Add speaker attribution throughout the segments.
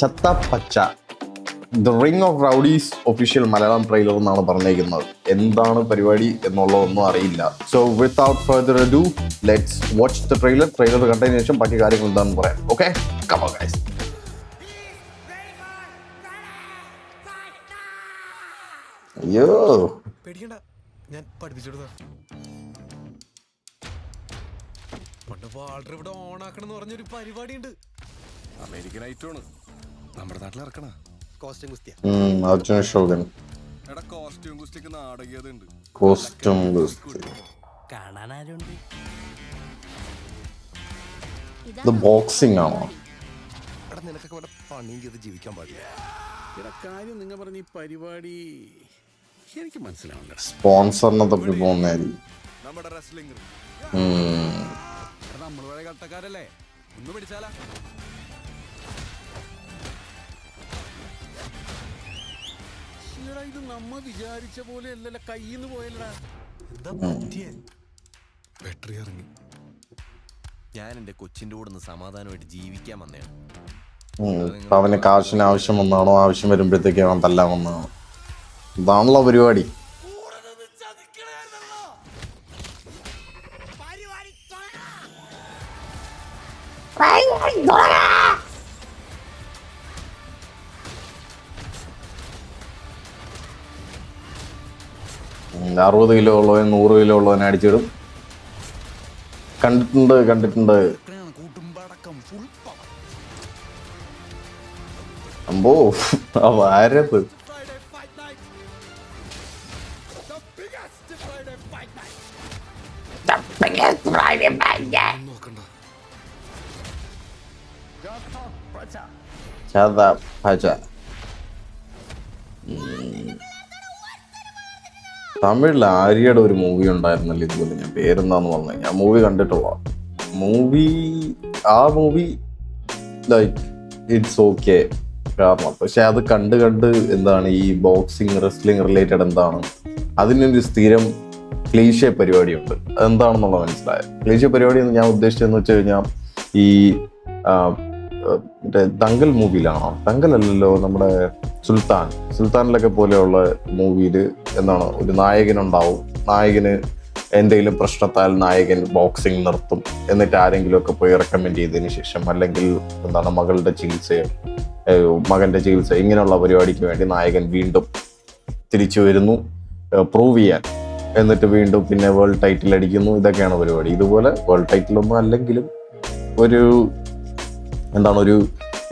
Speaker 1: ചത്ത Pacha the ring of rowdies official Malayalam trailer എന്നാണ് പറഞ്ഞിരിക്കുന്നത്. എന്താണ് പരിപാടി എന്നുള്ളതൊന്നും അറിയില്ല. So without further ado let's watch the trailer. Trailer കണ്ടതിന് ശേഷം ബാക്കി കാര്യങ്ങൾ എന്താണെന്ന് പറയാം. Okay, come on guys. അയ്യോ
Speaker 2: പേടിക്കണ്ട, ഞാൻ പഠിപ്പിച്ചെടുത്ത പണ്ട് വാൾഡർ ഇവിടെ ഓണാക്കണം പറഞ്ഞൊരു പരിപാടി ഉണ്ട്. അമേരിക്കൻ ഐറ്റമാണ്, നമ്മുടെ നാട്ടിൽ ഇറക്കണ കോസ്റ്റ്യൂം കുസ്തിയ.
Speaker 1: അർജുൻ അശോകൻ
Speaker 2: എടാ കോസ്റ്റ്യൂം കുസ്തിക്ക് നാടകീയതുണ്ട്.
Speaker 1: കോസ്റ്റ്യൂം ഗുസ്തി
Speaker 3: കാണാൻ ആരുണ്ട്?
Speaker 1: ഇത് ബോക്സിംഗ് ആണോ?
Speaker 2: എടാ നിനക്കൊക്കെ ഇവിടെ പണിയും ചെയ്ത് ജീവിക്കാൻ പാടില്ല.
Speaker 4: എടാ കാര്യം നിങ്ങൾ പറഞ്ഞ ഈ പരിപാടി എനിക്ക് മനസ്സിലാവില്ല.
Speaker 1: സ്പോൺസറിനെ തപ്പി പോകുന്നതായിരിക്കും.
Speaker 2: നമ്മുടെ റെസ്ലിംഗ്
Speaker 4: നമ്മൾ പഴയ കട്ടക്കാരല്ലേ, ഒന്ന് പിടിച്ചാലാ. ഇത് നമ്മ വിചാരിച്ച പോലെ അല്ലല്ല, കയ്യിന്ന് പോയല്ലടാ.
Speaker 2: എന്താ പറ്റിയേ? ബാറ്ററി ഇറങ്ങി. ഞാൻ എന്റെ കൊച്ചിന്റെ കൂടെ ഒന്ന് സമാധാനമായിട്ട് ജീവിക്കാൻ വന്നതാണ്.
Speaker 1: അവന് കാശിന് ആവശ്യം വന്നാണോ, ആവശ്യം വരുമ്പോഴത്തേക്ക് അവൻ തല്ലാൻ വന്നാണോ? ഇതാണല്ലോ പരിപാടി. $60 കിലോ ഉള്ളവൻ $100 കിലോ ഉള്ളവനെ അടിച്ചിടും. കണ്ടിട്ടുണ്ട്. അമ്പോ ആരത്? തമിഴിൽ ആര്യയുടെ ഒരു മൂവി ഉണ്ടായിരുന്നല്ലോ ഇതുപോലെ. ഞാൻ പേരെന്താന്ന് പറഞ്ഞു, ഞാൻ മൂവി കണ്ടിട്ടുള്ള ആ മൂവി ലൈക്ക് ഇറ്റ്സ് ഓക്കെ. കാരണം പക്ഷെ അത് കണ്ട് എന്താണ് ഈ ബോക്സിങ് റെസ്ലിംഗ് റിലേറ്റഡ് എന്താണ്, അതിനൊരു സ്ഥിരം ക്ലീശേ പരിപാടിയുണ്ട്. അതെന്താണെന്നുള്ളത് മനസ്സിലായത്. ക്ലീശേ പരിപാടി എന്ന് ഞാൻ ഉദ്ദേശിച്ചതെന്ന് വെച്ച് കഴിഞ്ഞാൽ ഈ മറ്റേ ദങ്കൽ മൂവിയിലാണോ, ദങ്കൽ അല്ലല്ലോ, നമ്മുടെ സുൽത്താനിലൊക്കെ പോലെയുള്ള മൂവിയിൽ എന്താണ് ഒരു നായകനുണ്ടാവും. നായകന് എന്തെങ്കിലും പ്രശ്നത്താൽ നായകൻ ബോക്സിങ് നിർത്തും. എന്നിട്ട് ആരെങ്കിലും ഒക്കെ പോയി റെക്കമെൻഡ് ചെയ്തതിന് ശേഷം, അല്ലെങ്കിൽ എന്താണ് മകളുടെ മകന്റെ ചികിത്സ ഇങ്ങനെയുള്ള പരിപാടിക്ക് വേണ്ടി നായകൻ വീണ്ടും തിരിച്ചു വരുന്നു പ്രൂവ് ചെയ്യാൻ. എന്നിട്ട് വീണ്ടും പിന്നെ വേൾഡ് ടൈറ്റിൽ അടിക്കുന്നു. ഇതൊക്കെയാണ് പരിപാടി. ഇതുപോലെ വേൾഡ് ടൈറ്റിലൊന്നും അല്ലെങ്കിലും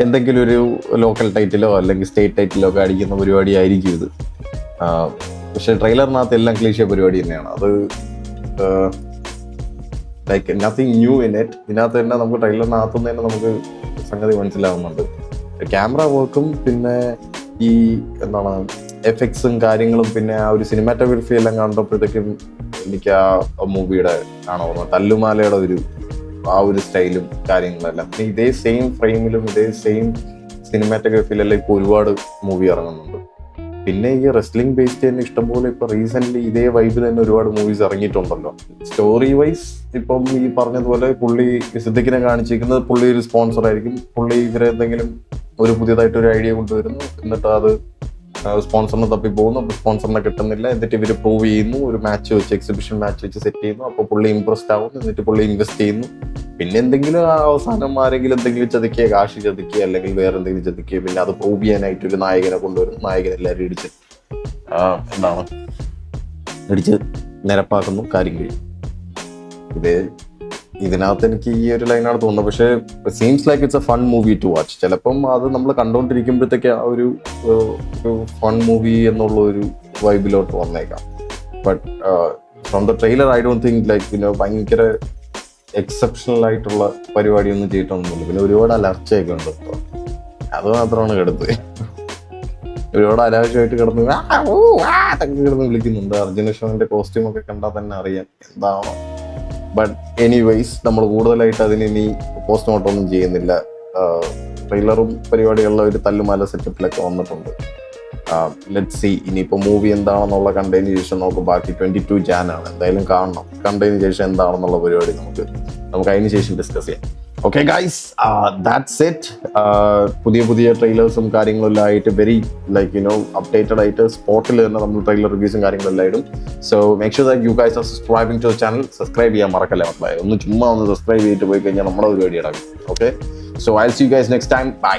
Speaker 1: എന്തെങ്കിലും ഒരു ലോക്കൽ ടൈറ്റിലോ അല്ലെങ്കിൽ സ്റ്റേറ്റ് ടൈറ്റിലോ ഒക്കെ അടിക്കുന്ന പരിപാടി ആയിരിക്കും ഇത്. പക്ഷെ ട്രെയിലറിനകത്ത് എല്ലാം ക്ലീശ പരിപാടി തന്നെയാണ്. അത് like nothing new in it. ഇതിനകത്ത് തന്നെ നമുക്ക് ട്രെയിലറിനകത്തുനിന്ന് തന്നെ നമുക്ക് സംഗതി മനസ്സിലാവുന്നുണ്ട്. ക്യാമറ വർക്കും പിന്നെ ഈ എഫക്ട്സും കാര്യങ്ങളും പിന്നെ ആ ഒരു സിനിമാറ്റോഗ്രഫി എല്ലാം കണ്ടപ്പോഴത്തേക്കും എനിക്ക് ആ മൂവിയുടെ തല്ലുമാലയുടെ ആ ഒരു സ്റ്റൈലും കാര്യങ്ങളെല്ലാം ഇതേ സെയിം ഫ്രെയിമിലും ഇതേ സെയിം സിനിമാറ്റോഗ്രഫിയിലെല്ലാം ഇപ്പോൾ ഒരുപാട് മൂവി ഇറങ്ങുന്നുണ്ട്. പിന്നെ ഈ റെസ്ലിംഗ് ബേസ്ഡ് തന്നെ ഇഷ്ടംപോലെ ഇപ്പൊ റീസെന്റ് ഇതേ വൈബിൽ തന്നെ ഒരുപാട് മൂവീസ് ഇറങ്ങിയിട്ടുണ്ടല്ലോ. സ്റ്റോറി വൈസ് ഇപ്പം ഈ പറഞ്ഞതുപോലെ പുള്ളി സിദ്ദിഖിനെ കാണിച്ചിരിക്കുന്നത് പുള്ളി ഒരു സ്പോൺസർ ആയിരിക്കും. പുള്ളി ഇവരെന്തെങ്കിലും ഒരു പുതിയതായിട്ട് ഒരു ഐഡിയ കൊണ്ടുവരുന്നു, എന്നിട്ട് അത് സ്പോൺസറിനെ തപ്പി പോകുന്നു. അപ്പോൾ സ്പോൺസറിനെ കിട്ടുന്നില്ല. എന്നിട്ട് ഇവർ പ്രൂവ് ചെയ്യുന്നു, ഒരു മാച്ച് വെച്ച് എക്സിബിഷൻ മാച്ച് വെച്ച് സെറ്റ് ചെയ്യുന്നു. അപ്പോൾ പുള്ളി ഇംപ്രസ്ഡ് ആവുന്നു. എന്നിട്ട് പുള്ളി ഇൻവെസ്റ്റ് ചെയ്യുന്നു. പിന്നെ എന്തെങ്കിലും അവസാനം ആരെങ്കിലും എന്തെങ്കിലും ചതിക്കുക, കാശ് ചതിക്കുക, അല്ലെങ്കിൽ വേറെ എന്തെങ്കിലും ചതിക്കുക, പിന്നെ അത് പ്രൂവ് ചെയ്യാനായിട്ട് ഒരു നായകനെ കൊണ്ടുവരുന്നു. നായകൻ എല്ലാവരും ഇടിച്ച് നിരപ്പാക്കുന്നു. കാര്യം കഴിയും. ഇതിനകത്ത് എനിക്ക് ഈ ഒരു ലൈനാണ് തോന്നുന്നത്. പക്ഷേ seems like it's a fun movie to watch. ചിലപ്പം അത് നമ്മൾ കണ്ടുകൊണ്ടിരിക്കുമ്പോഴത്തേക്ക് ആ ഒരു ഫൺ മൂവി എന്നുള്ള ഒരു വൈബിലോട്ട് വന്നേക്കാം. But from the trailer I don't think like ഭയങ്കര എക്സെപ്ഷണൽ ആയിട്ടുള്ള പരിപാടിയൊന്നും ചെയ്തിട്ടൊന്നുമില്ല. പിന്നെ ഒരുപാട് അലർച്ചയൊക്കെ ഉണ്ട്. അത് മാത്രമാണ് കിടത്ത്. ഒരുപാട് അനാവശ്യമായിട്ട് കിടന്ന് വിളിക്കുന്നുണ്ട്. അർജുൻ അശോകന്റെ കോസ്റ്റ്യൂം ഒക്കെ കണ്ടാൽ തന്നെ അറിയാം എന്താണോ. ബട്ട് എനിവേയ്സ് നമ്മൾ കൂടുതലായിട്ട് അതിനി പോസ്റ്റ്മോർട്ടം ഒന്നും ചെയ്യുന്നില്ല. ട്രെയിലറും പരിപാടികളിലെ ഒരു തല്ലുമാല സെറ്റപ്പിലൊക്കെ വന്നിട്ടുണ്ട്. Let's see. ഇനിയിപ്പോൾ മൂവി എന്താണെന്നുള്ള കണ്ടതിന് ശേഷം നമുക്ക് ബാക്കി 22 ജാനാണ് എന്തായാലും കാണണം. കണ്ടതിന് ശേഷം എന്താണെന്നുള്ള പരിപാടി നമുക്ക് അതിന് ശേഷം ഡിസ്കസ് ചെയ്യാം. Okay guys, that's it. പുതിയ പുതിയ ട്രെയിലേഴ്സും കാര്യങ്ങളും എല്ലാം ആയിട്ട് വെരി അപ്ഡേറ്റഡ് ആയിട്ട് സ്പോട്ടിൽ തന്നെ നമ്മൾ ട്രെയിലർ റിവ്യൂസും കാര്യങ്ങളെല്ലാം ഇടും. So make sure that you guys are subscribing to the channel. Subscribe ചെയ്യാൻ മറക്കല്ലേ മക്കളെ. ഒന്ന് ചുമ്മാ ഒന്ന് സബ്സ്ക്രൈബ് ചെയ്തിട്ട് പോയി കഴിഞ്ഞാൽ നമ്മളെ ഒരു പേടി അടക്കും. Okay, so I will see you guys next time. By.